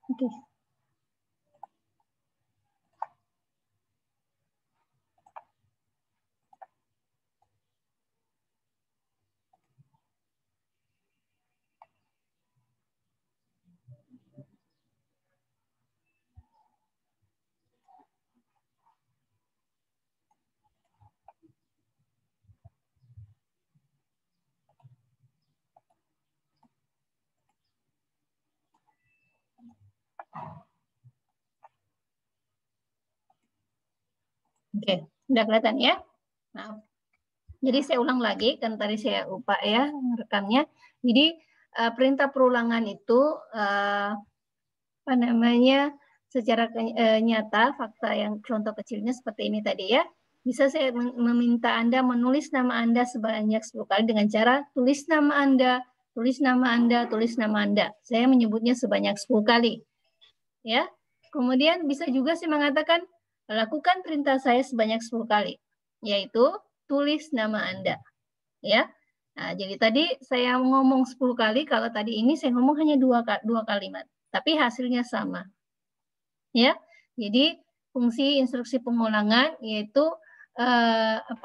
Oke. Oke, udah kelihatan ya? Nah, jadi saya ulang lagi, kan tadi saya lupa ya rekamnya. Jadi perintah perulangan itu apa namanya secara nyata fakta yang contoh kecilnya seperti ini tadi ya. Bisa saya meminta Anda menulis nama Anda sebanyak 10 kali dengan cara tulis nama Anda, tulis nama Anda, tulis nama Anda. Saya menyebutnya sebanyak 10 kali. Ya. Kemudian bisa juga saya mengatakan lakukan perintah saya sebanyak 10 kali, yaitu tulis nama Anda. Ya. Nah, jadi tadi saya ngomong 10 kali, kalau tadi ini saya ngomong hanya dua kalimat, tapi hasilnya sama. Ya. Jadi fungsi instruksi pengulangan yaitu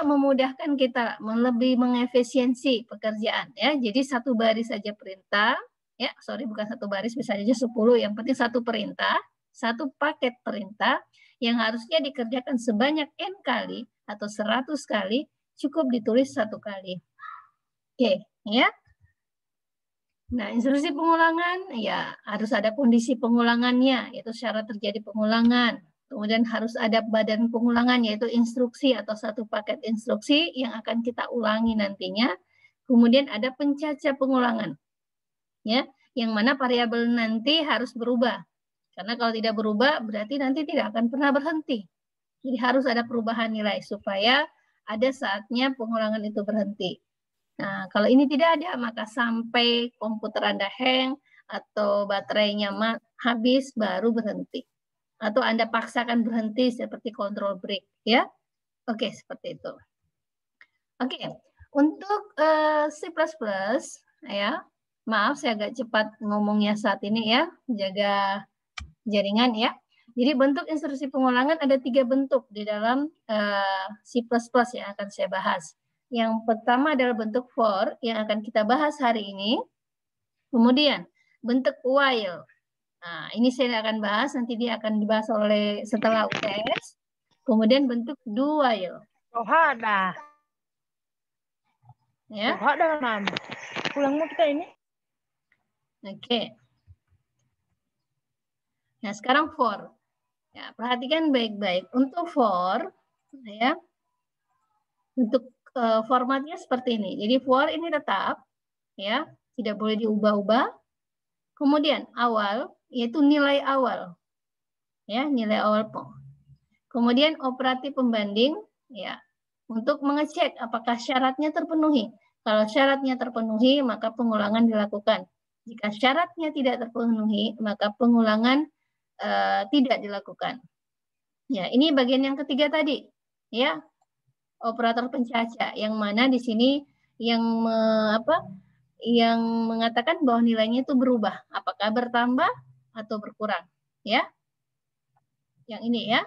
memudahkan kita lebih mengefisiensi pekerjaan ya. Jadi satu baris saja perintah, ya, bukan satu baris, bisa saja 10, yang penting satu perintah, satu paket perintah yang harusnya dikerjakan sebanyak N kali atau 100 kali, cukup ditulis satu kali. Oke, ya. Nah, instruksi pengulangan ya harus ada kondisi pengulangannya, yaitu syarat terjadi pengulangan. Kemudian harus ada badan pengulangan, yaitu instruksi atau satu paket instruksi yang akan kita ulangi nantinya. Kemudian ada pencaca pengulangan, ya, yang mana variabel nanti harus berubah. Karena kalau tidak berubah, berarti nanti tidak akan pernah berhenti. Jadi harus ada perubahan nilai supaya ada saatnya pengulangan itu berhenti. Nah, kalau ini tidak ada, maka sampai komputer Anda hang atau baterainya habis baru berhenti. Atau Anda paksakan berhenti seperti control break, ya. Oke, seperti itu. Oke, untuk C++, ya, maaf saya agak cepat ngomongnya saat ini ya, jaga jaringan ya. Jadi bentuk instruksi pengulangan ada 3 bentuk di dalam C++ yang akan saya bahas. Yang pertama adalah bentuk for yang akan kita bahas hari ini. Kemudian bentuk while. Nah, ini saya akan bahas, nanti dia akan dibahas oleh setelah UTS. Kemudian bentuk do while. Oh, ada. Ya. Oh, ada, Mam. Pulang mau kita ini. Oke. Nah, sekarang for. Ya, perhatikan baik-baik. Untuk for, ya, untuk formatnya seperti ini. Jadi for ini tetap, ya, tidak boleh diubah-ubah. Kemudian awal, yaitu nilai awal, ya, nilai awal. Kemudian operatif pembanding, ya, untuk mengecek apakah syaratnya terpenuhi. Kalau syaratnya terpenuhi, maka pengulangan dilakukan. Jika syaratnya tidak terpenuhi, maka pengulangan tidak dilakukan. Ya, ini bagian yang ketiga tadi, ya, operator pencaca, yang mana di sini yang yang mengatakan bahwa nilainya itu berubah, apakah bertambah atau berkurang, ya. Yang ini ya.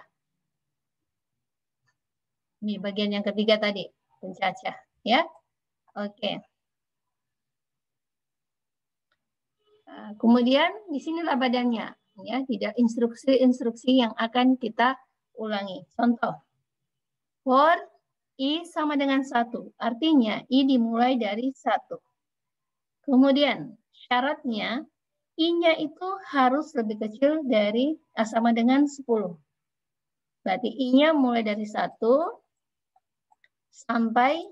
Ini bagian yang ketiga tadi, pencaca, ya. Oke. Kemudian di sinilah badannya, ya, tidak instruksi-instruksi yang akan kita ulangi. Contoh, for I sama dengan 1, artinya I dimulai dari 1. Kemudian syaratnya I-nya itu harus lebih kecil dari sama dengan 10. Berarti I-nya mulai dari 1 sampai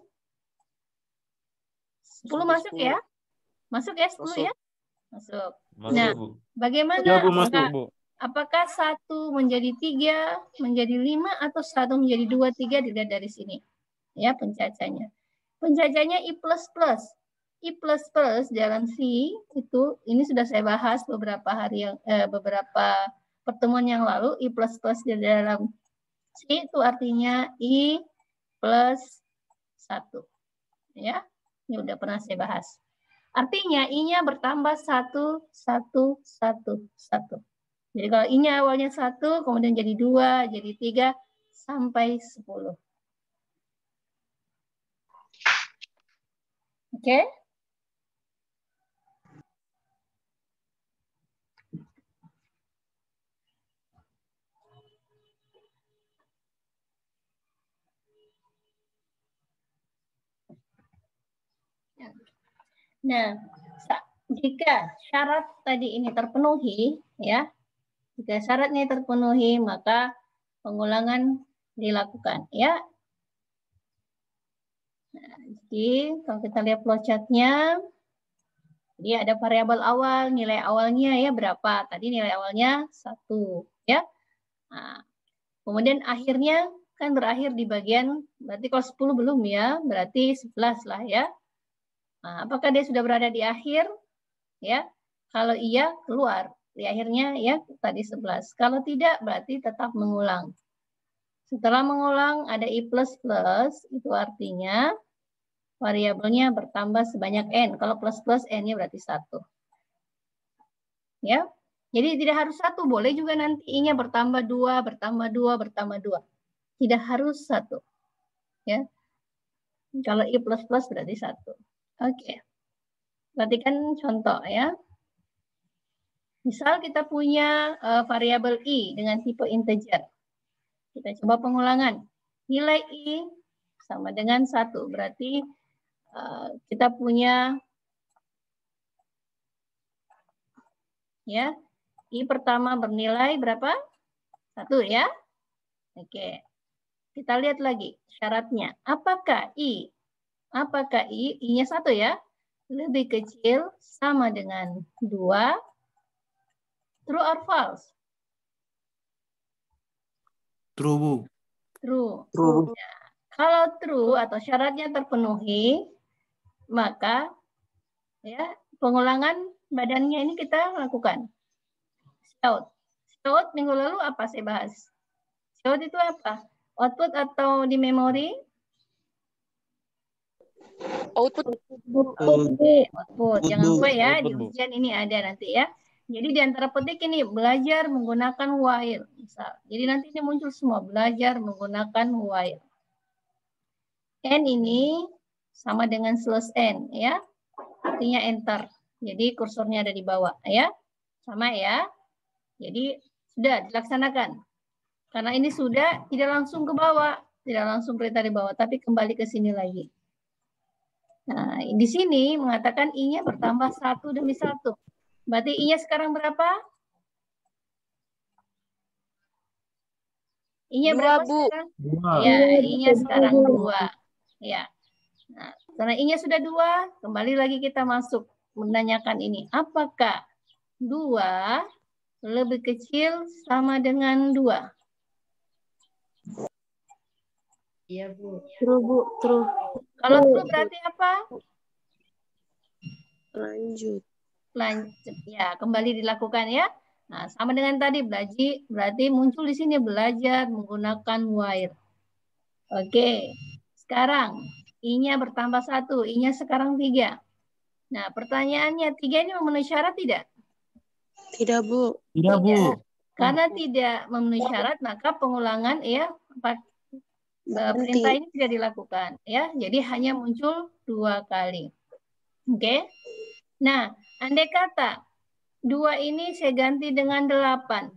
10 masuk ya? Masuk ya 10 ya? Masuk. Nah, bagaimana ya, Bu, masuk, Bu. Apakah 1 menjadi 3, menjadi 5, atau 1 menjadi 2, 3, dilihat dari sini. Ya, pencacanya. Pencacanya I++. I++ dalam C itu, ini sudah saya bahas beberapa pertemuan yang lalu. I++ di dalam C itu artinya I plus 1. Ya, ini udah pernah saya bahas. Artinya I-nya bertambah 1, 1, 1, 1. Jadi kalau I-nya awalnya 1, kemudian jadi 2, jadi 3, sampai 10. Oke? Nah, jika syarat tadi ini terpenuhi, ya, jika syaratnya terpenuhi, maka pengulangan dilakukan, ya. Nah, jadi kalau kita lihat flowchart-nya, jadi ada variabel awal, nilai awalnya ya berapa? Tadi nilai awalnya 1, ya. Nah, kemudian akhirnya kan berakhir di bagian, berarti kalau 10 belum ya, berarti 11 lah ya. Nah, apakah dia sudah berada di akhir? Ya, kalau iya keluar di akhirnya ya tadi 11. Kalau tidak berarti tetap mengulang. Setelah mengulang ada I++, itu artinya variabelnya bertambah sebanyak N. Kalau plus N-nya berarti 1. Ya, jadi tidak harus 1, boleh juga nanti I-nya bertambah 2, bertambah 2, bertambah 2. Tidak harus 1. Ya, kalau I++ berarti 1. Oke, perhatikan contoh ya. Misal kita punya variabel I dengan tipe integer. Kita coba pengulangan. Nilai I sama dengan 1. Berarti kita punya ya I pertama bernilai berapa? 1 ya. Oke. Kita lihat lagi syaratnya. Apakah I-nya 1 ya, lebih kecil sama dengan 2? True or false? True, Bu. True. True. Ya. Kalau true atau syaratnya terpenuhi, maka ya pengulangan badannya ini kita lakukan. Shout. Shout minggu lalu apa saya bahas? Shout itu apa? Output atau di memori? Output. Output. Jangan lupa ya, di Output, Bu. ujian ini ada nanti ya. Jadi di antara petik ini belajar menggunakan while. Misal. Jadi nanti ini muncul semua belajar menggunakan while. N ini sama dengan slash N ya. Artinya enter. Jadi kursornya ada di bawah ya. Sama ya. Jadi sudah dilaksanakan. Karena ini sudah tidak langsung ke bawah, tidak langsung perintah di bawah, tapi kembali ke sini lagi. Nah, di sini mengatakan I-nya bertambah 1 demi 1. Berarti I-nya sekarang berapa? I-nya berapa sekarang? 2. Ya, I-nya sekarang 2. Ya. Nah, karena I-nya sudah 2, kembali lagi kita masuk menanyakan ini. Apakah 2 lebih kecil sama dengan 2? Iya, Bu. True, Bu. True. Kalau true berarti apa? Lanjut. Lanjut. Ya, kembali dilakukan ya. Nah, sama dengan tadi berarti muncul di sini belajar menggunakan while. Oke. Sekarang I-nya bertambah 1, I-nya sekarang 3. Nah, pertanyaannya 3 ini memenuhi syarat tidak? Tidak, Bu. Tidak, Bu. Karena tidak memenuhi syarat, maka pengulangan ya perintah ini tidak dilakukan ya. Jadi hanya muncul 2 kali. Oke. Nah, andai kata 2 ini saya ganti dengan 8.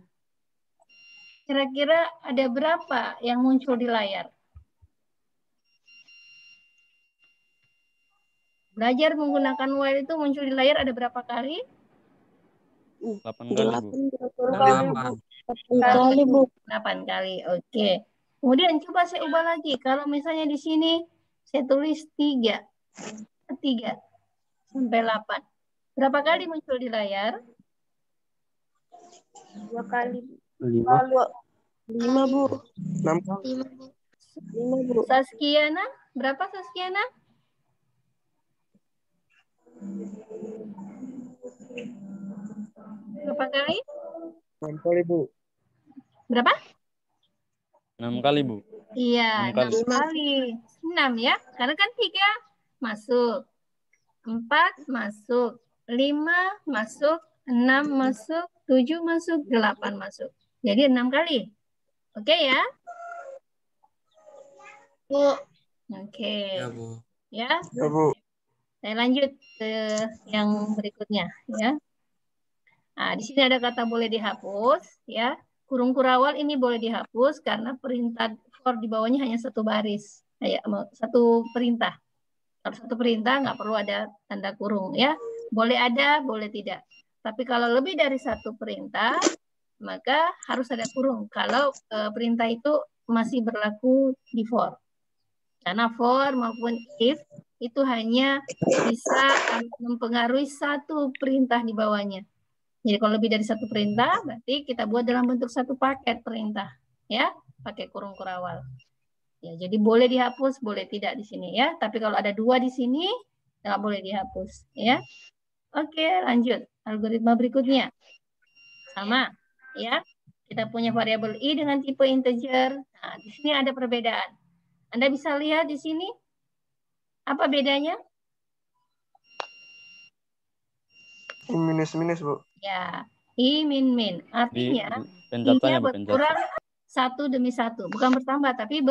Kira-kira ada berapa yang muncul di layar? Belajar menggunakan while itu muncul di layar ada berapa kali? 8 kali, Bu. 8 kali, Bu. 8 kali. Oke. Kemudian coba saya ubah lagi. Kalau misalnya di sini saya tulis 3. 3 sampai 8. Berapa kali muncul di layar? 2 kali. 5. 5, Bu. 6 kali. 5, Bu. Saskiana, berapa Saskiana? Berapa kali? 6 kali, Bu. Berapa? 6 kali, Bu. Iya, 6 6 kali. 6 ya. Karena kan 3 masuk. 4 masuk. 5 masuk. 6 masuk. 7 masuk, 8 masuk. Jadi 6 kali. Oke ya? Bu. Oke. Ya, Bu. Ya. Ya, Bu. Saya lanjut ke yang berikutnya ya. Nah, di sini ada kata boleh dihapus ya. Kurung kurawal ini boleh dihapus karena perintah for di bawahnya hanya satu baris. Kayak satu perintah. Kalau satu perintah nggak perlu ada tanda kurung ya. Boleh ada, boleh tidak. Tapi kalau lebih dari satu perintah, maka harus ada kurung. Kalau perintah itu masih berlaku di for. Karena for maupun if itu hanya bisa mempengaruhi satu perintah di bawahnya. Jadi kalau lebih dari satu perintah, berarti kita buat dalam bentuk satu paket perintah. Ya, pakai kurung kurawal. Ya, jadi boleh dihapus, boleh tidak di sini ya. Tapi kalau ada dua di sini, nggak boleh dihapus. Ya. Oke, lanjut. Algoritma berikutnya. Sama. Ya. Kita punya variabel i dengan tipe integer. Nah, di sini ada perbedaan. Anda bisa lihat di sini. Apa bedanya? Minus-minus, Bu. Ya, i min min. Artinya Pencatanya, i-nya Bu, berkurang pencatnya. satu demi satu. Bukan bertambah, tapi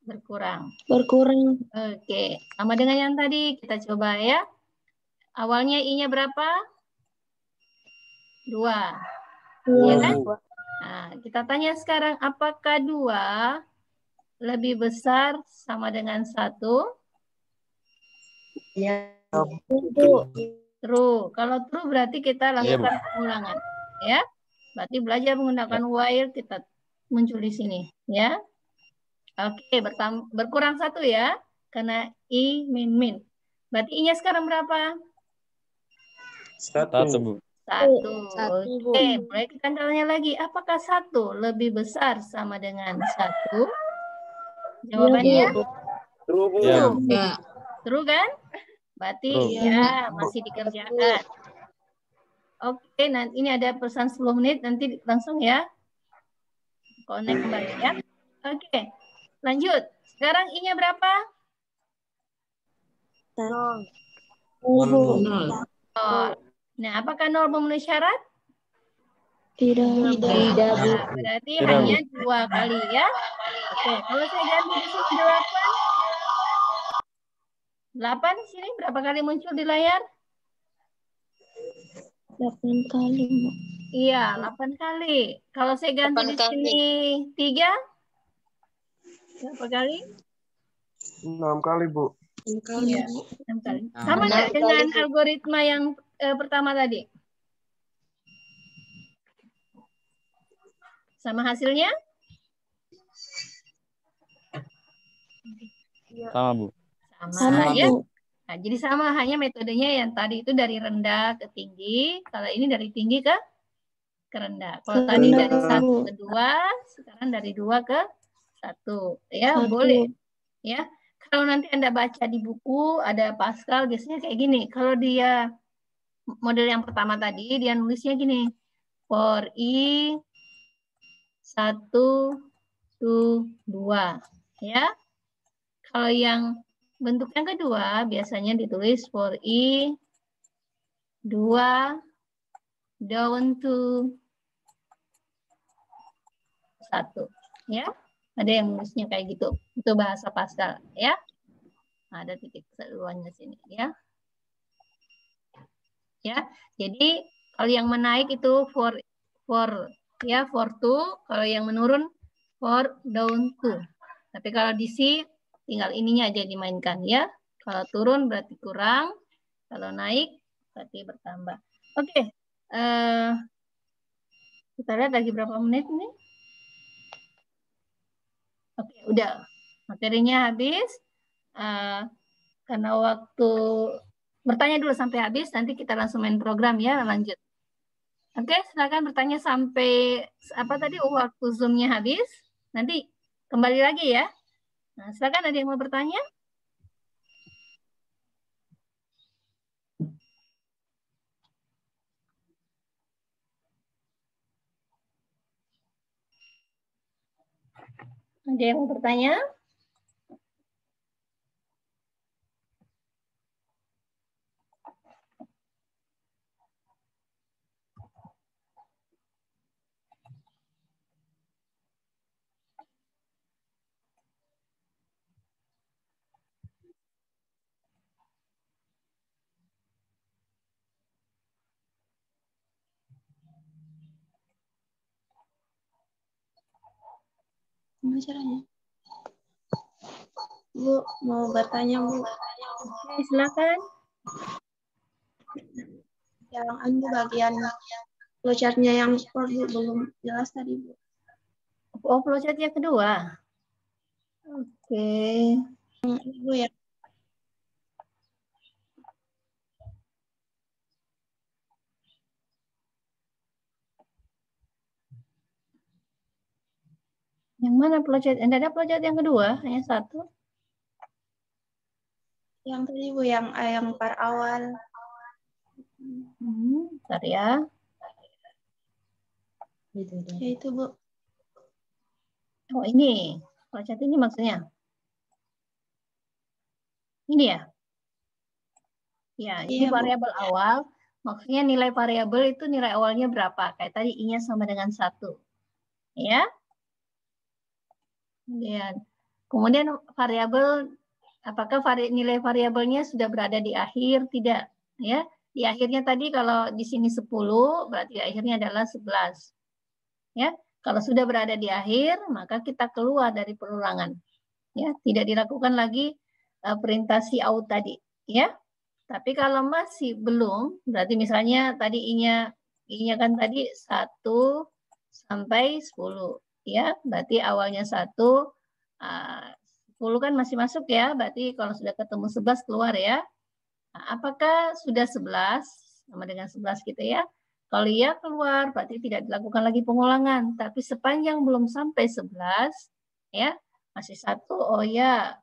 berkurang. Berkurang. Oke, sama dengan yang tadi. Kita coba ya. Awalnya i-nya berapa? 2. Ya kan? Nah, kita tanya sekarang, apakah 2 lebih besar sama dengan 1? Ya. True. Kalau true berarti kita Iya, Bu. lakukan pengulangan. Ya. Berarti belajar menggunakan while kita muncul di sini. Ya. Oke, berkurang 1 ya. Karena i min min. Berarti i-nya sekarang berapa? 1, Bu. 1. Bu. Oke, mulai kita tanya lagi. Apakah 1 lebih besar sama dengan 1? Jawabannya Iya, Bu. Ya. true kan? Berarti True. ya masih dikerjakan. Oke, nanti ini ada pesan 10 menit. Nanti langsung ya. Connect kembali ya. Oke, lanjut. Sekarang i-nya berapa? 0. Oh. Nah, apakah 0 memenuhi syarat? Tidak. Nah, berarti Tidak, hanya 2 kali ya. Oke, kalau saya ganti di sini 8. 8 di sini berapa kali muncul di layar? 8 kali, Bu. Iya, 8 kali. Kalau saya ganti di sini 3, berapa kali? 6 kali, Bu. Iya, 6 kali. Sama nggak dengan algoritma yang pertama tadi? Sama hasilnya? Sama, Bu. Sama ya. Nah, jadi sama, hanya metodenya yang tadi itu dari rendah ke tinggi. Kalau ini dari tinggi ke rendah. Kalau tadi dari 1 ke 2, sekarang dari 2 ke 1. Ya, boleh. Ya. Kalau nanti Anda baca di buku, ada Pascal, biasanya kayak gini. Kalau dia model yang pertama tadi, dia nulisnya gini. For i 1 to 2. Ya. Kalau yang bentuk yang kedua, biasanya ditulis for i 2 down to 1. Ya. Ada yang nulisnya kayak gitu. Itu bahasa Pascal. Ya. Nah, ada titik keduanya sini. Ya. Ya, jadi kalau yang menaik itu for ya for to, kalau yang menurun for down to. Tapi kalau di C tinggal ininya aja dimainkan ya. Kalau turun berarti kurang, kalau naik berarti bertambah. Oke, kita lihat lagi berapa menit nih. Oke, udah materinya habis. Karena waktu bertanya dulu sampai habis, nanti kita langsung main program ya, lanjut. Oke, silakan bertanya sampai apa tadi waktu Zoom-nya habis. Nanti kembali lagi ya. Nah, silakan ada yang mau bertanya? Ada yang mau bertanya? Gimana caranya? Bu, mau bertanya, Bu. Oke, silakan. Yang bagian flowchart-nya yang sport, Bu, belum jelas tadi, Bu. Oh, flowchart yang kedua. Oke. Bu ya. Yang mana flowchart? Tidak ada flowchart yang kedua, hanya satu. Yang tadi, Bu, yang par awal. Bentar ya. Ya itu, Bu. Oh, ini. Flowchart ini maksudnya. Ini ya? Ya, ini Iya, Bu. variabel awal. Maksudnya nilai variabel itu nilai awalnya berapa? Kayak tadi I-nya sama dengan 1. Ya. Kemudian variabel, apakah nilai variabelnya sudah berada di akhir? Tidak. Ya. Di akhirnya tadi kalau di sini 10, berarti akhirnya adalah 11. Ya. Kalau sudah berada di akhir, maka kita keluar dari perulangan. Ya, tidak dilakukan lagi perintah cout tadi. Ya. Tapi kalau masih belum, berarti misalnya tadi I-nya kan tadi 1 sampai 10. Ya, berarti awalnya 1, 10 kan masih masuk ya, berarti kalau sudah ketemu 11 keluar ya. Nah, apakah sudah 11? Sama dengan 11 gitu ya. Kalau iya keluar, berarti tidak dilakukan lagi pengulangan. Tapi sepanjang belum sampai 11, ya masih 1, oh ya,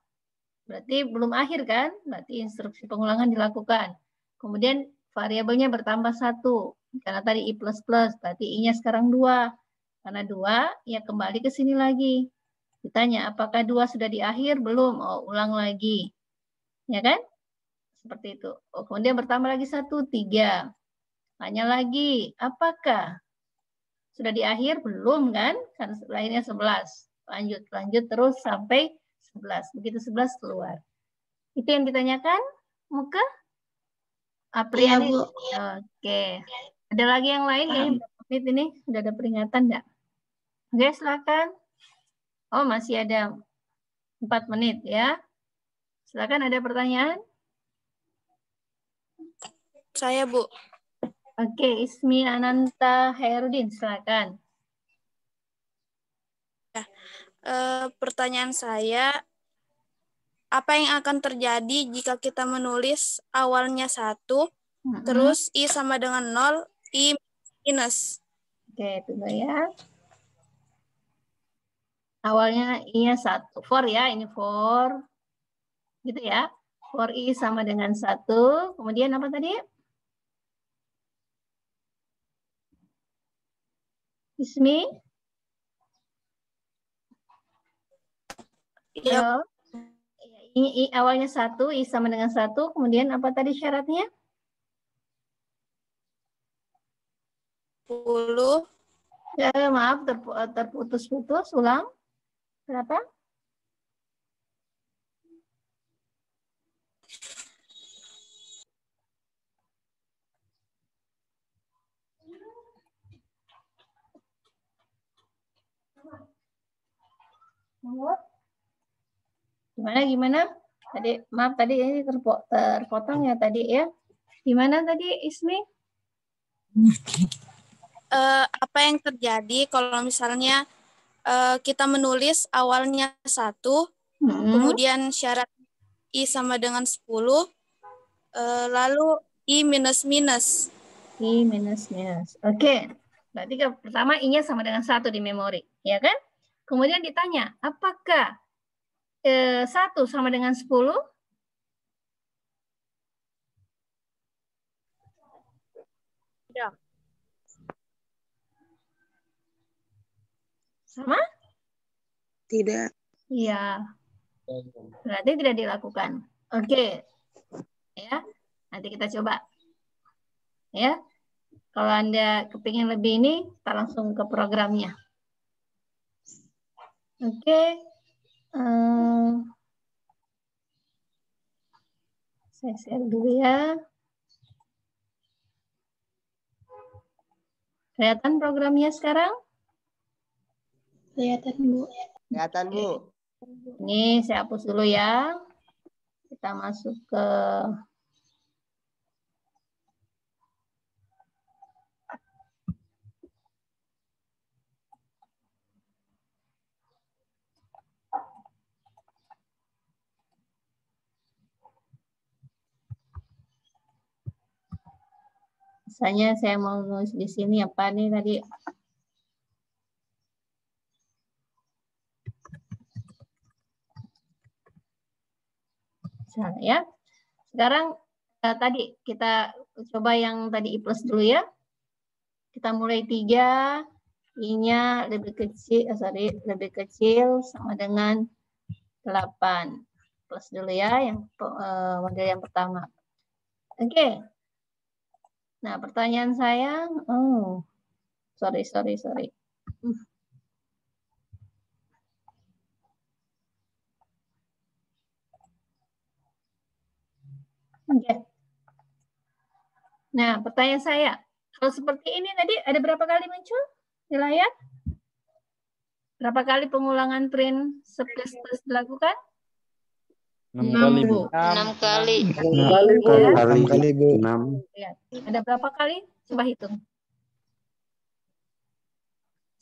berarti belum akhir kan? Berarti instruksi pengulangan dilakukan. Kemudian variabelnya bertambah 1. Karena tadi I++, berarti I-nya sekarang 2. Karena 2, ya kembali ke sini lagi. Ditanya, apakah 2 sudah di akhir? Belum. Oh, ulang lagi. Ya kan? Seperti itu. Oh, kemudian bertambah lagi 1, 3. Tanya lagi, apakah sudah di akhir? Belum kan? Karena akhirnya 11. Lanjut terus sampai 11. Begitu 11 keluar. Itu yang ditanyakan, Muka? Apriani? Iya, Bu. Oke. Ada lagi yang lain? Kayaknya berapa menit ini? Sudah ada peringatan enggak? Oke, silakan. Oh, masih ada 4 menit ya. Silakan, ada pertanyaan? Saya, Bu. Oke, Ismi Ananta Herudin, silakan. Pertanyaan saya, apa yang akan terjadi jika kita menulis awalnya 1, terus I sama dengan 0, I minus? Oke, tunggu ya. Awalnya I-nya 1. For ya, ini for. Gitu ya. For I sama dengan 1. Kemudian apa tadi? Ismi? Iya. I awalnya 1, I sama dengan 1. Kemudian apa tadi syaratnya? 10. Ya, maaf, terputus-putus. Ulang. Berapa? Gimana? Tadi, maaf, tadi ini terpotong ya tadi ya. Gimana tadi, Ismi? Apa yang terjadi kalau misalnya kita menulis awalnya 1, kemudian syarat I sama dengan 10, lalu I minus minus. I minus minus. Oke. Berarti pertama I-nya sama dengan 1 di memori. Ya kan? Kemudian ditanya, apakah 1 sama dengan 10? Tidak. Sama? Tidak. Iya. Berarti tidak dilakukan. Oke. Ya. Nanti kita coba. Ya. Kalau Anda kepingin lebih ini, kita langsung ke programnya. Oke. Saya share dulu ya. Kelihatan programnya sekarang? Kelihatan, Bu. Kelihatan, Bu. Ini saya hapus dulu ya. Kita masuk ke misalnya saya mau nulis di sini apa nih tadi? Misalnya ya. Sekarang tadi kita coba yang tadi I plus dulu ya. Kita mulai 3, I-nya lebih kecil, lebih kecil sama dengan 8. Plus dulu ya yang model yang pertama. Oke. Nah, pertanyaan saya, sorry. Oke. Nah, pertanyaan saya, kalau seperti ini tadi ada berapa kali muncul di layar? Berapa kali pengulangan print plus dilakukan? 6 kali, Bu. 6 kali. 6 kali, Bu. 6. Lihat. Ada berapa kali? Coba hitung.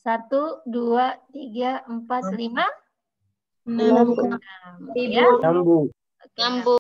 1, 2, 3, 4, 5. 6. 6. Ya. 6, Bu. Oke, 6, Bu.